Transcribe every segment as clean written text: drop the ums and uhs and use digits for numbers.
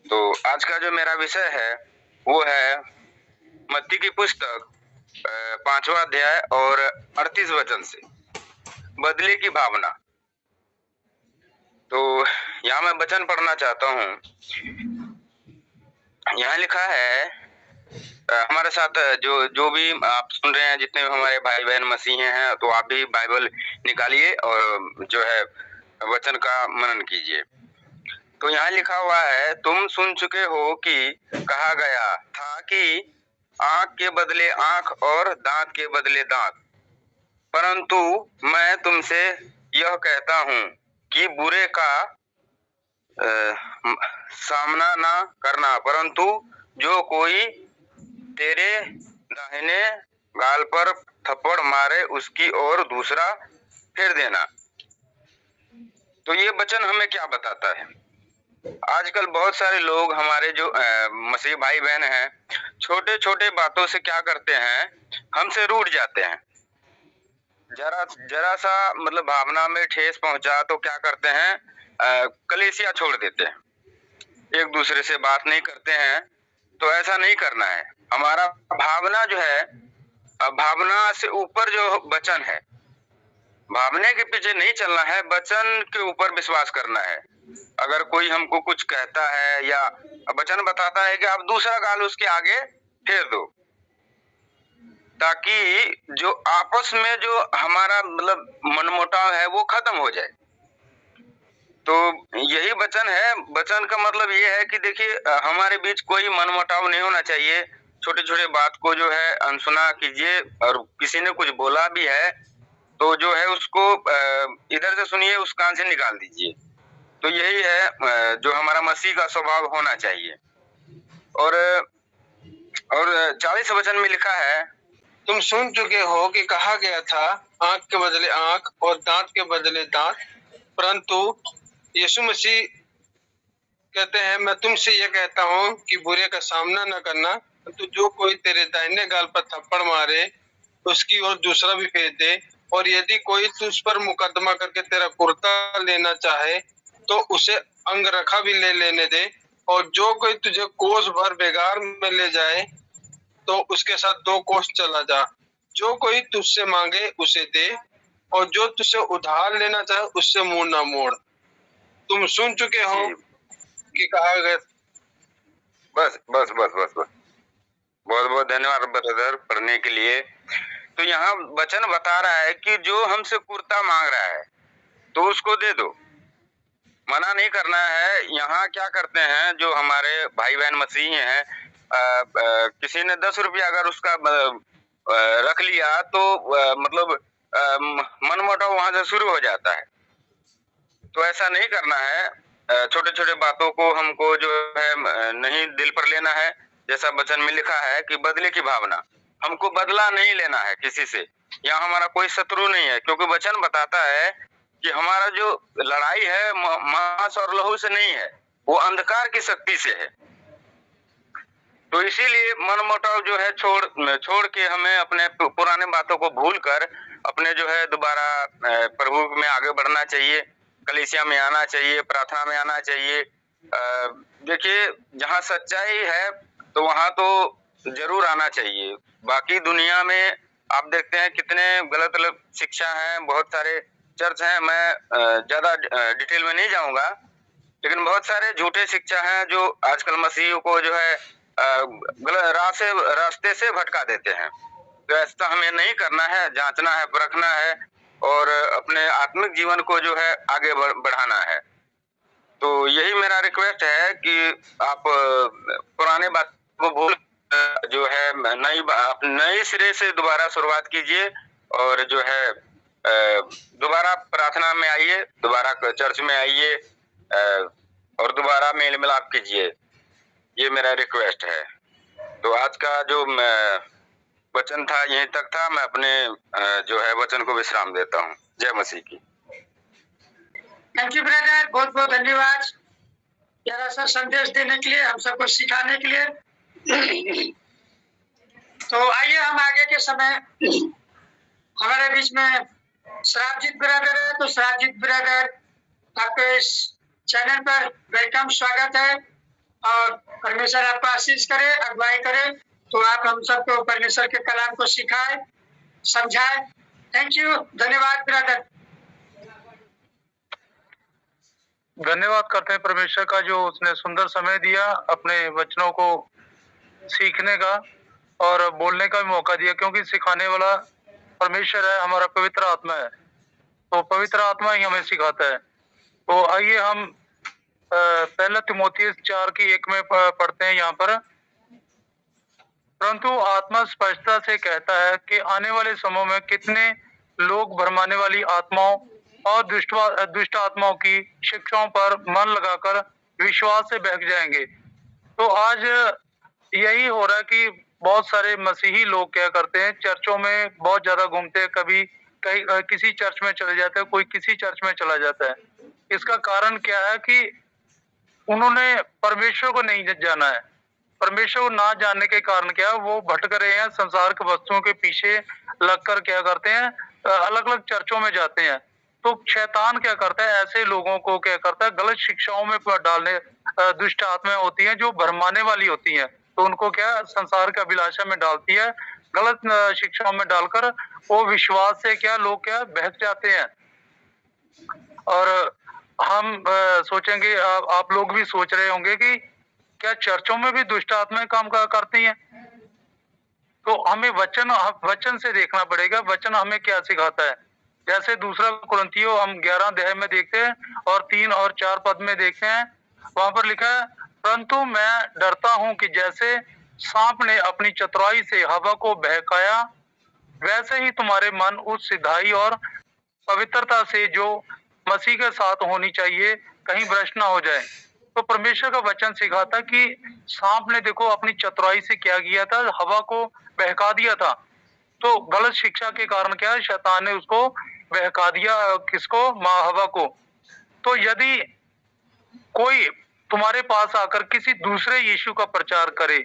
तो आज का जो मेरा विषय है वो है मत्ती की पुस्तक 5वां अध्याय और 38 वचन से बदले की भावना। तो यहाँ मैं वचन पढ़ना चाहता हूँ। यहाँ लिखा है हमारे साथ जो जो भी आप सुन रहे हैं, जितने भी हमारे भाई बहन मसीह हैं, तो आप भी बाइबल निकालिए और जो है वचन का मनन कीजिए। तो यहाँ लिखा हुआ है, तुम सुन चुके हो कि कहा गया था कि आंख के बदले आंख और दांत के बदले दांत, परंतु मैं तुमसे यह कहता हूँ कि बुरे का सामना ना करना, परंतु जो कोई तेरे दाहिने गाल पर थप्पड़ मारे उसकी ओर दूसरा फेर देना। तो ये वचन हमें क्या बताता है? आजकल बहुत सारे लोग, हमारे जो मसीह भाई बहन हैं, छोटे छोटे बातों से क्या करते हैं, हमसे रूठ जाते हैं। जरा जरा सा मतलब भावना में ठेस पहुंचा तो क्या करते हैं, कलेसिया छोड़ देते हैं, एक दूसरे से बात नहीं करते हैं। तो ऐसा नहीं करना है। हमारा भावना जो है, भावना से ऊपर जो वचन है, भावना के पीछे नहीं चलना है, वचन के ऊपर विश्वास करना है। अगर कोई हमको कुछ कहता है या वचन बताता है कि आप दूसरा गाल उसके आगे फेर दो, ताकि जो आपस में जो हमारा मतलब मनमुटाव है वो खत्म हो जाए। तो यही वचन है। वचन का मतलब ये है कि देखिए, हमारे बीच कोई मनमुटाव नहीं होना चाहिए। छोटे छोटे बात को जो है अनसुना कीजिए, और किसी ने कुछ बोला भी है तो जो है उसको इधर से सुनिए, उस कान से निकाल दीजिए। तो यही है जो हमारा मसीह का स्वभाव होना चाहिए। और 40 वचन में लिखा है, तुम सुन चुके हो कि कहा गया था आंख के बदले आंख और दांत के बदले दांत, परंतु यीशु मसीह कहते हैं मैं तुमसे यह कहता हूँ कि बुरे का सामना न करना, परंतु जो कोई तेरे दाहिने गाल पर थप्पड़ मारे उसकी ओर दूसरा भी फेर दे। और यदि कोई तुझ पर मुकदमा करके तेरा कुर्ता लेना चाहे तो उसे अंगरखा भी ले लेने दे। और जो कोई तुझे कोस भर बेगार में ले जाए तो उसके साथ 2 कोस चला जा। जो कोई तुझसे मांगे उसे दे, और जो तुझसे उधार लेना चाहे उससे मुंह न मोड़। तुम सुन चुके हो कि कहा गया। बस बस बस बस बस। बहुत बहुत धन्यवाद ब्रदर पढ़ने के लिए। तो यहाँ वचन बता रहा है कि जो हमसे कुर्ता मांग रहा है तो उसको दे दो, मना नहीं करना है। यहाँ क्या करते हैं जो हमारे भाई बहन मसीही हैं, किसी ने 10 रुपया अगर उसका रख लिया तो मतलब मनमुटाव वहां से शुरू हो जाता है। तो ऐसा नहीं करना है। छोटे छोटे बातों को हमको जो है नहीं दिल पर लेना है। जैसा वचन में लिखा है कि बदले की भावना, हमको बदला नहीं लेना है किसी से। यहाँ हमारा कोई शत्रु नहीं है, क्योंकि वचन बताता है कि हमारा जो लड़ाई है मांस और लहू से नहीं है, वो अंधकार की शक्ति से है। तो इसीलिए मनमुटाव जो है छोड़ के हमें अपने पुराने बातों को भूल कर अपने जो है दोबारा प्रभु में आगे बढ़ना चाहिए, कलीसिया में आना चाहिए, प्रार्थना में आना चाहिए। देखिए, जहाँ सच्चाई है तो वहाँ तो जरूर आना चाहिए। बाकी दुनिया में आप देखते हैं कितने गलत गलत शिक्षा है, बहुत सारे चर्च हैं। मैं ज्यादा डिटेल में नहीं जाऊंगा, लेकिन बहुत सारे झूठे शिक्षा हैं जो आजकल मसीहियों को जो है गलत रास्ते से भटका देते हैं। तो ऐसा हमें नहीं करना है, जांचना है, परखना है और अपने आत्मिक जीवन को जो है आगे बढ़ाना है। तो यही मेरा रिक्वेस्ट है कि आप पुराने बात को भूल जो है नई सिरे से दोबारा शुरुआत कीजिए, और जो है दोबारा प्रार्थना में आइए, दोबारा चर्च में आइए और दोबारा मेल मिलाप कीजिए। ये मेरा रिक्वेस्ट है। तो आज का जो वचन था यहीं तक था। मैं अपने जो है वचन को विश्राम देता हूँ। जय मसीह की। थैंक यू ब्रदर, बहुत बहुत धन्यवाद जरा सा संदेश देने के लिए, हम सबको सिखाने के लिए। तो आइए हम आगे के समय, हमारे बीच में श्रावजीत ब्रदर है। तो श्रावजीत ब्रदर, आपको इस चैनल पर वेलकम, स्वागत है। और परमेश्वर आपको आशीष करे, अगुवाई करे, तो आप हम सबको परमेश्वर के कलाम को सिखाए, समझाए। थैंक यू, धन्यवाद ब्रदर। धन्यवाद करते हैं परमेश्वर का जो उसने सुंदर समय दिया अपने वचनों को सीखने का और बोलने का भी मौका दिया, क्योंकि सिखाने वाला परमेश्वर है, हमारा पवित्र आत्मा है। तो पवित्र आत्मा ही हमें सिखाता है। तो आइए हम पहला तिमोथियस 4:1 में पढ़ते हैं यहाँ पर। परंतु आत्मा स्पष्टता से कहता है कि आने वाले समय में कितने लोग भरमाने वाली आत्माओं और दुष्ट आत्माओं की शिक्षाओं पर मन लगाकर विश्वास से बहक जाएंगे। तो आज यही हो रहा है कि बहुत सारे मसीही लोग क्या करते हैं, चर्चों में बहुत ज्यादा घूमते हैं, कभी कहीं किसी चर्च में चले जाते हैं, कोई किसी चर्च में चला जाता है। इसका कारण क्या है कि उन्होंने परमेश्वर को नहीं जाना है। परमेश्वर को ना जानने के कारण क्या है, वो भटक रहे हैं, संसार के वस्तुओं के पीछे लगकर क्या करते हैं, अलग अलग चर्चों में जाते हैं। तो शैतान क्या करता है, ऐसे लोगों को क्या करता है, गलत शिक्षाओं में डालने, दुष्ट आत्माएं होती हैं जो भरमाने वाली होती हैं, तो उनको क्या संसार का अभिलाषा में डालती है, गलत शिक्षाओं में डालकर वो विश्वास से क्या लोग क्या बहक जाते हैं। और हम सोचेंगे, आप लोग भी सोच रहे होंगे कि क्या चर्चों में भी दुष्ट आत्माएं काम करती हैं? तो हमें वचन से देखना पड़ेगा, वचन हमें क्या सिखाता है। जैसे दूसरा कुरिन्थियों हम 11 अध्याय में देखते हैं और 3 और 4 पद में देखते हैं, वहां पर लिखा है, परंतु मैं डरता हूं कि जैसे सांप ने अपनी चतुराई से हवा को बहकाया, वैसे ही तुम्हारे मन उस सिधाई और पवित्रता से जो मसीह के साथ होनी चाहिए कहीं भ्रष्ट ना हो जाए। तो परमेश्वर का वचन सिखाता कि सांप ने देखो अपनी चतुराई से क्या किया था, हवा को बहका दिया था। तो गलत शिक्षा के कारण क्या है, शैतान ने उसको बहका दिया, किसको, माँ हवा को। तो यदि कोई तुम्हारे पास आकर किसी दूसरे यीशु का प्रचार करे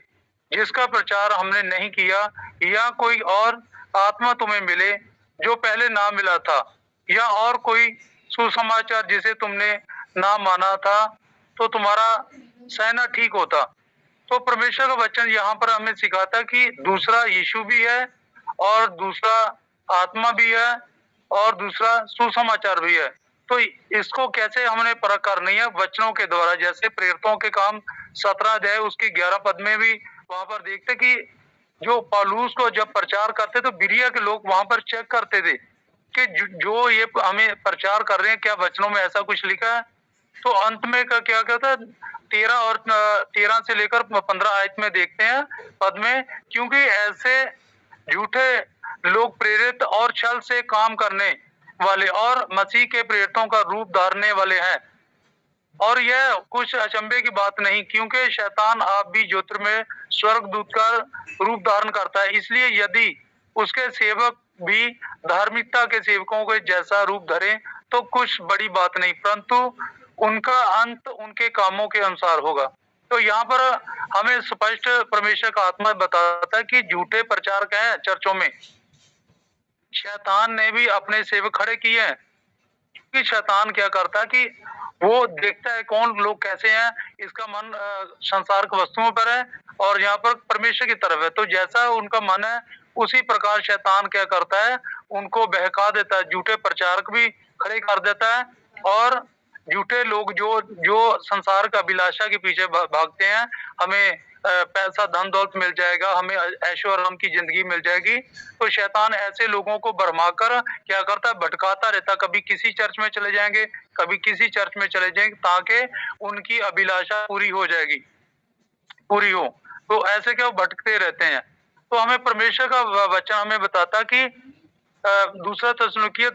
जिसका प्रचार हमने नहीं किया, या कोई और आत्मा तुम्हें मिले जो पहले ना मिला था, या और कोई सुसमाचार जिसे तुमने ना माना था, तो तुम्हारा सहना ठीक होता। तो परमेश्वर का वचन यहाँ पर हमें सिखाता कि दूसरा यीशु भी है और दूसरा आत्मा भी है और दूसरा सुसमाचार भी है। तो इसको कैसे हमने परख करनी है, वचनों के द्वारा। जैसे प्रेरितों के काम 17 अध्याय उसकी 11 पद में भी वहां पर देखते कि जो पौलुस को जब प्रचार करते तो बिरिया के लोग वहां पर चेक करते थे कि जो ये हमें प्रचार कर रहे हैं क्या वचनों में ऐसा कुछ लिखा है। तो अंत में का क्या कहता है, 13 से लेकर 15 आयत में देखते हैं पद में, क्योंकि ऐसे झूठे लोग प्रेरित और छल से काम करने वाले और मसीह के प्रेरितों का रूप धारने वाले हैं। और यह कुछ अचंभे की बात नहीं, क्योंकि शैतान आप भी ज्योतिर्मय स्वर्गदूत का रूप धारण करता है। इसलिए यदि उसके सेवक भी धार्मिकता के सेवकों के जैसा रूप धरे तो कुछ बड़ी बात नहीं, परंतु उनका अंत उनके कामों के अनुसार होगा। तो यहाँ पर हमें स्पष्ट परमेश्वर का आत्मा बताता है कि झूठे प्रचारक हैं चर्चों में। शैतान ने भी अपने सेवक खड़े किए हैं, क्योंकि शैतान क्या करता है कि वो देखता है कौन लोग कैसे हैं, इसका मन संसार की वस्तुओं पर है और यहाँ पर परमेश्वर की तरफ है। तो जैसा उनका मन है उसी प्रकार शैतान क्या करता है, उनको बहका देता है, झूठे प्रचारक भी खड़े कर देता है। और झूठे लोग जो संसार का अभिलाषा के पीछे भागते हैं, हमें पैसा धन दौलत मिल जाएगा, हमें ऐशो आराम की जिंदगी मिल जाएगी, तो शैतान ऐसे लोगों को भरमाकर क्या करता है, भटकाता रहता। कभी किसी चर्च में चले जाएंगे, कभी किसी चर्च में चले जाएंगे, ताकि उनकी अभिलाषा पूरी हो जाएगी, पूरी हो। तो ऐसे क्या भटकते रहते हैं। तो हमें परमेश्वर का वचन हमें बताता कि दूसरा थिस्सलुनीकियों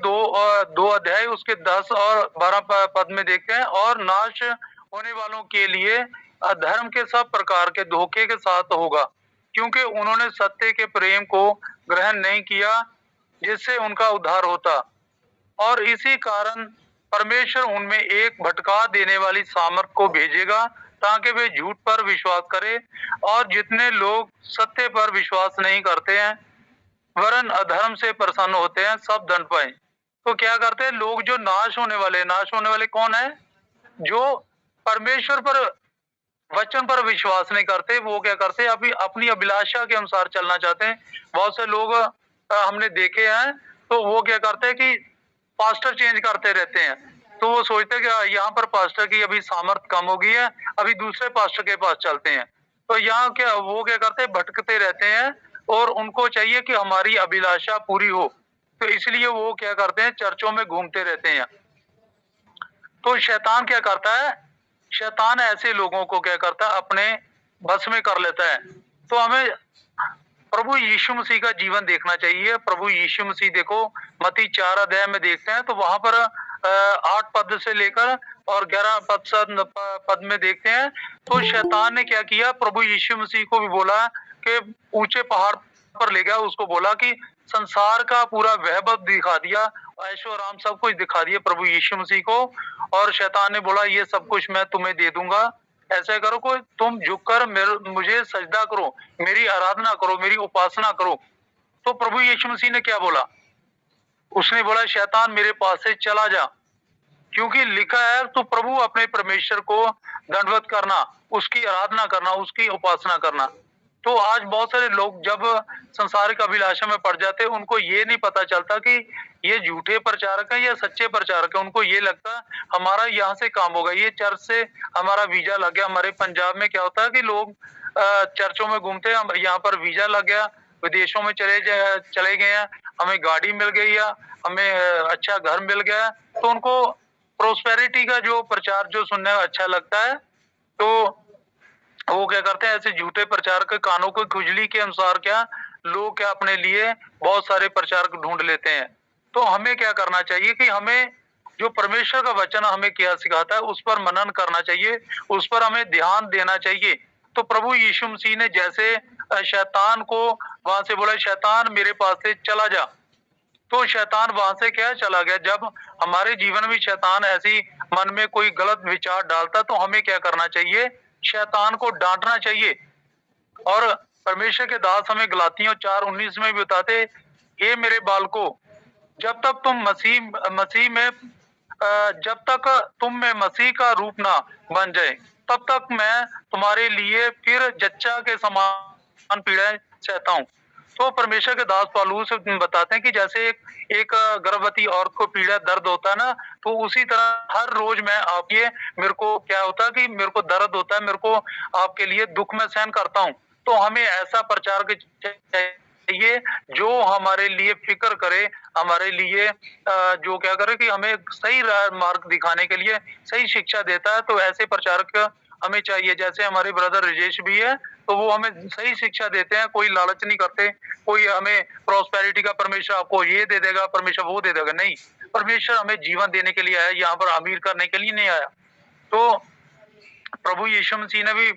2 अध्याय उसके 10 और 12 पद में देखते हैं, और नाश होने वालों के लिए अधर्म के सब प्रकार के धोखे के साथ होगा, क्योंकि उन्होंने सत्य के प्रेम को ग्रहण नहीं किया जिससे उनका उद्धार होता। और इसी कारण परमेश्वर उनमें एक भटका देने वाली सामर्थ को भेजेगा ताकि वे झूठ पर विश्वास करें, और जितने लोग सत्य पर विश्वास नहीं करते हैं वरन अधर्म से प्रसन्न होते हैं, सब दंड पाए। तो क्या करते हैं लोग जो नाश होने वाले कौन है, जो परमेश्वर पर वचन पर विश्वास नहीं करते, वो क्या करते अभी अपनी अभिलाषा के अनुसार चलना चाहते हैं। बहुत से लोग हमने देखे हैं, तो वो क्या करते हैं कि पास्टर चेंज करते रहते हैं। तो वो सोचते हैं कि यहाँ पर पास्टर की अभी सामर्थ कम हो गई है, अभी दूसरे पास्टर के पास चलते हैं। तो यहाँ क्या वो क्या करते हैं, भटकते रहते हैं और उनको चाहिए कि हमारी अभिलाषा पूरी हो। तो इसलिए वो क्या करते हैं, चर्चों में घूमते रहते हैं। तो शैतान क्या करता है, शैतान ऐसे लोगों को क्या करता है, अपने बस में कर लेता है। तो हमें प्रभु यीशु मसीह का जीवन देखना चाहिए। प्रभु यीशु मसीह देखो मत्ती 4 अध्याय में देखते हैं तो वहां पर 8 पद से लेकर और 11 पद में देखते हैं। तो शैतान ने क्या किया, प्रभु यीशु मसीह को भी बोला कि ऊंचे पहाड़ पर ले गया, उसको बोला कि संसार का पूरा वैभव दिखा दिया, ऐशो आराम सब कुछ दिखा दिया प्रभु यीशु मसीह को। और शैतान ने बोला ये सब कुछ मैं तुम्हें दे दूंगा, ऐसा करो को तुम झुककर मुझे सजदा करो, मेरी आराधना करो, मेरी उपासना करो। तो प्रभु यीशु मसीह ने क्या बोला, उसने बोला शैतान मेरे पास से चला जा, क्योंकि लिखा है तो प्रभु अपने परमेश्वर को दंडवत करना, उसकी आराधना करना, उसकी उपासना करना। तो आज बहुत सारे लोग जब संसारिक अभिलाषा में पड़ जाते हैं, उनको ये नहीं पता चलता कि ये झूठे प्रचारक है या सच्चे प्रचारक है। उनको ये लगता हमारा यहाँ से काम होगा, ये चर्च से हमारा वीजा लग गया। हमारे पंजाब में क्या होता है कि लोग चर्चों में घूमते हैं, यहाँ पर वीजा लग गया, विदेशों में चले गए हैं, हमें गाड़ी मिल गई है, हमें अच्छा घर मिल गया, तो उनको प्रोस्पेरिटी का जो प्रचार जो सुनने में अच्छा लगता है, तो वो क्या करते हैं, ऐसे झूठे प्रचार के कानों को खुजली के अनुसार क्या लोग क्या अपने लिए बहुत सारे प्रचारक ढूंढ लेते हैं। तो हमें क्या करना चाहिए कि हमें जो परमेश्वर का वचन हमें क्या सिखाता है उस पर मनन करना चाहिए, उस पर हमें ध्यान देना चाहिए। तो प्रभु यीशु मसीह ने जैसे शैतान को वहां से बोला शैतान मेरे पास से चला जा, तो शैतान वहां से क्या चला गया। जब हमारे जीवन में शैतान ऐसी मन में कोई गलत विचार डालता तो हमें क्या करना चाहिए, शैतान को डांटना चाहिए। और परमेश्वर के दास हमें गलातियों 4:19 में भी बताते, हे मेरे बालकों, जब तक तुम मसीह में जब तक तुम में मसीह का रूप ना बन जाए, तब तक मैं तुम्हारे लिए फिर जच्चा के समान पीड़ाएं सहता हूँ। तो परमेश्वर के दास पौलुस बताते हैं कि जैसे एक गर्भवती औरत को पीड़ा दर्द होता है ना, तो उसी तरह हर रोज मैं आपके मेरे को क्या होता है कि मेरे को दर्द होता है, मेरे को आपके लिए दुख में सहन करता हूँ। तो हमें ऐसा प्रचार चाहिए जो हमारे लिए फिक्र करे, हमारे लिए जो क्या करे कि हमें सही मार्ग दिखाने के लिए सही शिक्षा देता है। तो ऐसे प्रचारक हमें चाहिए, जैसे हमारे ब्रदर राजेश भी है, तो वो हमें सही शिक्षा देते हैं, कोई लालच नहीं करते, कोई हमें प्रॉस्पेरिटी का परमेश्वर आपको ये दे देगा, परमेश्वर वो दे देगा, नहीं। परमेश्वर हमें जीवन देने के लिए आया, यहाँ पर अमीर करने के लिए नहीं आया। तो प्रभु यीशु मसीह ने भी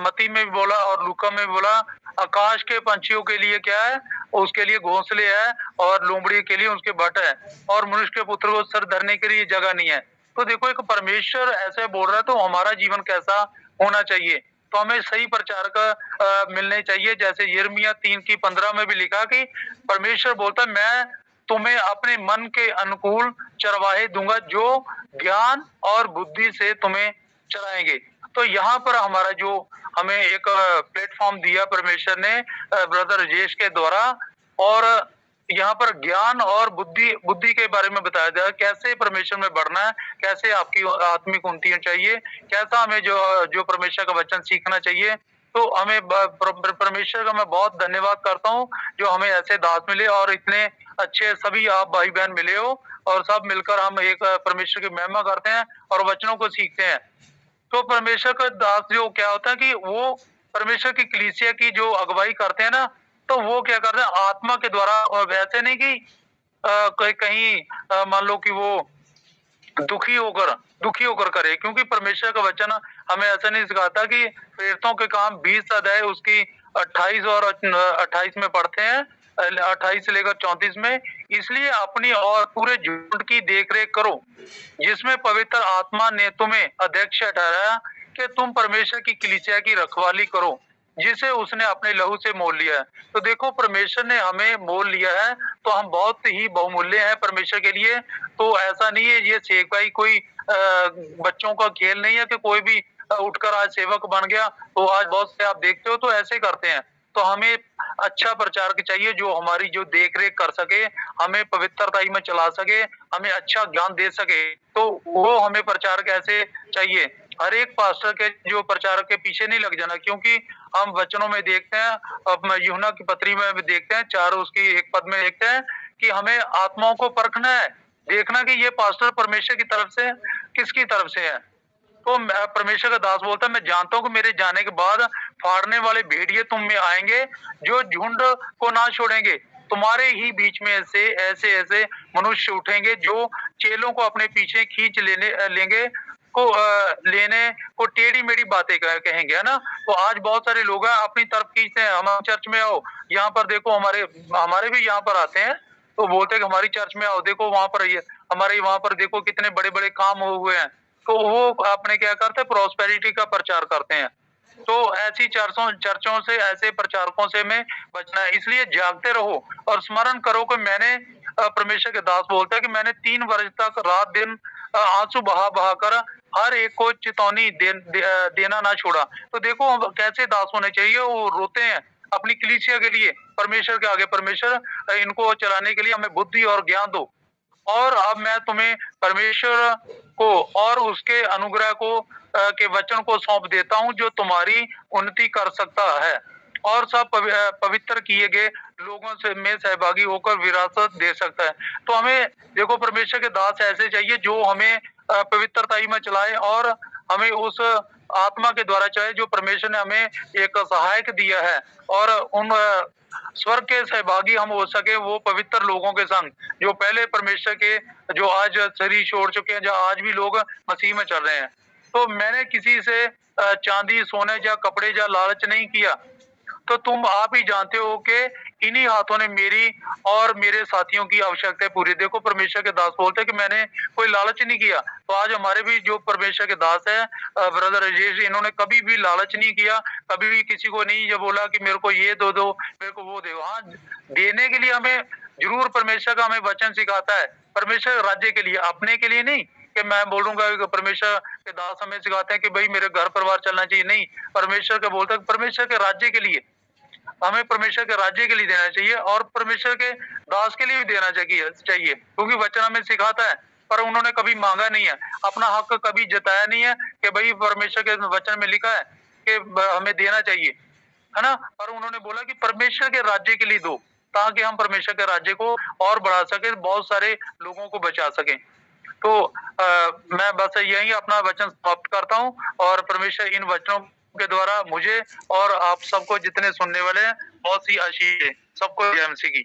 मत्ती में भी बोला और लूका में भी बोला, आकाश के पंछियों के लिए क्या है, उसके लिए घोंसले है, और लोमड़ी के लिए उसके बट है, और मनुष्य के पुत्र को सर धरने के लिए जगह नहीं है। तो देखो एक परमेश्वर ऐसे बोल रहा है, तो हमारा जीवन कैसा होना चाहिए। तो हमें सही प्रचार का मिलने चाहिए। जैसे यिर्मयाह 3:15 में भी लिखा कि परमेश्वर बोलता है मैं तुम्हें अपने मन के अनुकूल चरवाहे दूंगा जो ज्ञान और बुद्धि से तुम्हें चलाएंगे। तो यहाँ पर हमारा जो हमें एक प्लेटफॉर्म दिया परमेश्वर ने ब्रदर राजेश के द्वारा, और यहाँ पर ज्ञान और बुद्धि के बारे में बताया जाए, कैसे परमेश्वर में बढ़ना है, कैसे आपकी आत्मिक उन्नति चाहिए, कैसा हमें जो परमेश्वर का वचन सीखना चाहिए। तो हमें परमेश्वर का मैं बहुत धन्यवाद करता हूँ जो हमें ऐसे दास मिले और इतने अच्छे सभी आप भाई बहन मिले हो, और सब मिलकर हम एक परमेश्वर की महिमा करते हैं और वचनों को सीखते हैं। तो परमेश्वर का दास जो क्या होता है कि वो परमेश्वर की कलीसिया की जो अगुवाई करते हैं ना, तो वो क्या करते हैं आत्मा के द्वारा, और वैसे नहीं कि कहीं मान लो कि वो दुखी होकर करे, क्योंकि परमेश्वर का वचन हमें ऐसा नहीं सिखाता कि प्रेरितों के काम 20 अध्याय उसकी 28 और 28 में पढ़ते हैं, 28 से लेकर 34 में, इसलिए अपनी और पूरे झुंड की देखरेख करो जिसमें पवित्र आत्मा ने तुम्हें अध्यक्ष ठहराया कि तुम परमेश्वर की कलीसिया की रखवाली करो जिसे उसने अपने लहू से मोल लिया है। तो देखो परमेश्वर ने हमें मोल लिया है, तो हम बहुत ही बहुमूल्य हैं परमेश्वर के लिए। तो ऐसा नहीं है ये सेवकाई कोई बच्चों का खेल नहीं है कि कोई भी उठकर आज सेवक बन गया, तो आज बहुत से आप देखते हो तो ऐसे करते हैं। तो हमें अच्छा प्रचारक चाहिए जो हमारी जो देख रेख कर सके, हमें पवित्रताई में चला सके, हमें अच्छा ज्ञान दे सके, तो वो हमें प्रचारक ऐसे चाहिए। हर एक पास्टर के जो प्रचारक के पीछे नहीं लग जाना, क्योंकि हम वचनों में देखते हैं, अब यूहन्ना की पत्री में भी देखते हैं, 4 उसकी 1 पद में देखते हैं कि हमें आत्माओं को परखना है, देखना कि ये पास्टर परमेश्वर की तरफ से किसकी तरफ से है। तो परमेश्वर का दास बोलता है, मैं जानता हूँ कि मेरे जाने के बाद फाड़ने वाले भेड़िए तुम में आएंगे जो झुंड को ना छोड़ेंगे। तुम्हारे ही बीच में से ऐसे ऐसे मनुष्य उठेंगे जो चेलों को अपने पीछे खींच लेंगे लेने को टेढ़ी मेढ़ी बातें कहेंगे, है ना। तो आज बहुत सारे लोग हैं अपनी तरफ खींचते हैं, हमारे चर्च में आओ, यहाँ पर देखो, हमारे हमारे भी यहाँ पर आते हैं तो बोलते हैं कि हमारी चर्च में आओ, देखो वहां पर हमारे वहां पर देखो कितने बड़े बड़े काम हुए हैं। तो वो अपने क्या करते हैं, प्रोस्पेरिटी का प्रचार करते हैं। तो ऐसी चर्चों से, ऐसे प्रचारकों से में बचना है। इसलिए जागते रहो और स्मरण करो कि मैंने परमेश्वर के दास बोलता है कि मैंने 3 वर्ष तक रात दिन आंसू बहा बहा कर हर एक को चेतावनी देना ना छोड़ा। तो देखो कैसे दास होने चाहिए, वो रोते हैं अपनी कलीसिया के लिए, परमेश्वर के आगे, परमेश्वर इनको चलाने के लिए हमें बुद्धि और ज्ञान दो। और अब मैं तुम्हें परमेश्वर को और उसके अनुग्रह को के वचन को सौंप देता हूं जो तुम्हारी उन्नति कर सकता है और सब पवित्र किए गए लोगों से में सहभागी होकर विरासत दे सकता है। तो हमें देखो परमेश्वर के दास ऐसे चाहिए जो हमें पवित्रताई में चलाए और हमें उस आत्मा के द्वारा चाहे जो परमेश्वर ने हमें एक सहायक दिया है, और उन स्वर्ग के सहभागी हम हो सके वो पवित्र लोगों के संग जो पहले परमेश्वर के, जो आज शरीर छोड़ चुके हैं, जो आज भी लोग मसीह में चल रहे हैं। तो मैंने किसी से चांदी सोने या कपड़े या लालच नहीं किया। तो तुम आप ही जानते हो कि इन्हीं हाथों ने मेरी और मेरे साथियों की आवश्यकता पूरी। देखो परमेश्वर के दास बोलते हैं कि मैंने कोई लालच नहीं किया। तो आज हमारे भी जो परमेश्वर के दास है ब्रदर राजेश, इन्होंने कभी भी लालच नहीं किया, कभी भी किसी को नहीं ये बोला कि मेरे को ये दो मेरे को वो दो। हाँ, देने के लिए हमें जरूर परमेश्वर का हमें वचन सिखाता है, परमेश्वर राज्य के लिए, अपने के लिए नहीं कि मैं बोलूंगा कि परमेश्वर के दास हमें सिखाते हैं कि भाई मेरे घर परिवार चलना चाहिए, नहीं, परमेश्वर का बोलता है परमेश्वर के राज्य के लिए, हमें परमेश्वर के राज्य के लिए देना चाहिए और परमेश्वर के दास के लिए भी देना चाहिए क्योंकि वचन हमें सिखाता है। पर उन्होंने कभी मांगा नहीं है, अपना हक कभी जताया नहीं है कि भाई परमेश्वर के वचन में लिखा है कि हमें देना चाहिए, है ना। पर उन्होंने बोला कि परमेश्वर के राज्य के लिए दो, ताकि हम परमेश्वर के राज्य को और बढ़ा सके, बहुत सारे लोगों को बचा सकें। तो मैं बस यही अपना वचन समाप्त करता हूँ और परमेश्वर इन वचनों के द्वारा मुझे और आप सबको जितने सुनने वाले हैं बहुत सी आशीष है। सबको जय मसीह की।